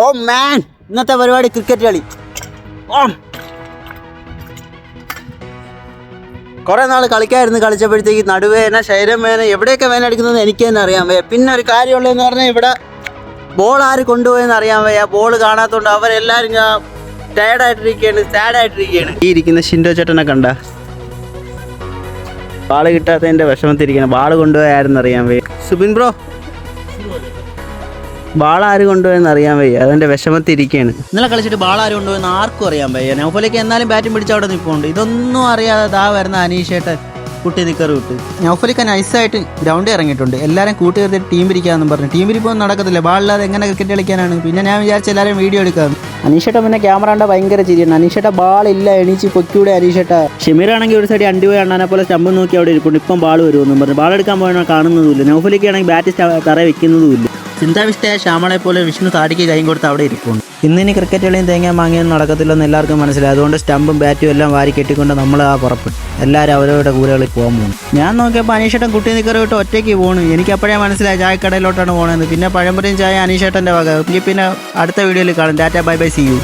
ഓ മാൻ, ഇന്നത്തെ പരിപാടി ക്രിക്കറ്റ് കളി. കുറെ നാൾ കളിച്ചപ്പോഴത്തേക്ക് നടുവേന, ശരീരവേന, എവിടെയൊക്കെ വേന അടിക്കുന്നത് എനിക്ക് തന്നെ അറിയാൻ വയ്യ. പിന്നെ ഒരു കാര്യമുള്ളതെന്ന് പറഞ്ഞാൽ ഇവിടെ ബോൾ ആര് കൊണ്ടുപോയെന്ന് അറിയാൻ വയ്യ. ബോൾ കാണാത്തതുകൊണ്ട് അവരെല്ലാവരും ടയർഡായിട്ടിരിക്കുകയാണ്, സാഡായിട്ടിരിക്കുകയാണ്. ഈ ഇരിക്കുന്ന ഷിൻഡോ ചേട്ടനെ കണ്ട ബാള് കിട്ടാത്തതിൻ്റെ വിഷമത്തിരിക്കണം. ബാള് കൊണ്ടുപോയാരെന്നറിയാൻ വയ്യ. സുബിൻ ബ്രോ, ബാളാര് കൊണ്ടുപോയെന്ന് അറിയാൻ വയ്യ, അതിൻ്റെ വിഷമത്തിരിക്കുകയാണ്. ഇന്നലെ കളിച്ചിട്ട് ബാളാര് കൊണ്ടുപോയെന്ന് ആർക്കും അറിയാൻ വയ്യ. നൗഫലേക്ക് എന്നാലും ബാറ്റും പിടിച്ച് അവിടെ നിൽപ്പുണ്ട്. ഇതൊന്നും അറിയാതെ ദാ വരുന്ന അനീഷേട്ടൻ കുട്ടി നിക്കറ് വിട്ട്. നൗഫലിക്ക നൈസായിട്ട് ഗ്രൗണ്ടിൽ ഇറങ്ങിയിട്ടുണ്ട്. എല്ലാവരും കൂട്ടുകാരുടെ ടീം പിരിക്കാമെന്നും പറഞ്ഞു. ടീം പിരിപ്പൊന്നും നടക്കത്തില്ല, ബാളില്ലാതെ എങ്ങനെ ക്രിക്കറ്റ് കളിക്കാനാണ്. പിന്നെ ഞാൻ വിചാരിച്ച എല്ലാവരും വീഡിയോ എടുക്കാം. അനീഷേട്ട പിന്നെ ക്യാമറ കണ്ട ഭയങ്കര ചിരിയാണ്. അനീഷേട്ട ബാളില്ല, എണീച്ച് പൊക്കിയൂടെ അനീഷേട്ട. ഷമീറാണെങ്കിൽ ഒരു സൈഡ് അണ്ടി പോയി അണ്ണാനെ പോലെ സ്റ്റമ്പ് നോക്കി അവിടെ ഇരിപ്പുണ്ട്. ഇപ്പം ബാൾ വരുമെന്നും പറഞ്ഞു. ബാൾ എടുക്കാൻ പോയാൽ കാണുന്നതുമില്ല. നൗഫലിക്കാണെങ്കിൽ ബാറ്റ് തറ വെക്കുന്നതുമില്ല. ചിന്താവിഷ്ടയായ ശ്യാമളെ പോലെ വിഷ്ണു താടിക്ക് കൈ കൊടുത്ത് അവിടെ ഇരിപ്പുണ്ട്. ഇന്നിനി ക്രിക്കറ്റ് കളിയും തേങ്ങ മാങ്ങിയൊന്നും നടക്കത്തില്ലെന്ന് എല്ലാവർക്കും മനസ്സിലായി. അതുകൊണ്ട് സ്റ്റമ്പും ബാറ്റും എല്ലാം വാരി കെട്ടിക്കൊണ്ട് നമ്മൾ പുറപ്പെട്ടു. എല്ലാവരും അവരവരുടെ കൂരകളിൽ പോകാൻ പോകുന്നു. ഞാൻ നോക്കിയപ്പോൾ അനീഷേട്ടൻ കുട്ടി നിക്കറ് വിട്ട് ഒറ്റയ്ക്ക് പോകണം. എനിക്ക് അപ്പോഴേ മനസ്സിലായി ചായക്കടയിലോട്ടാണ് പോകുന്നത്. പിന്നെ പഴംപൊരിയും ചായ അനീഷേട്ടൻ്റെ വക. പിന്നെ അടുത്ത വീഡിയോയിൽ കാണും. Tata, bye bye, see U.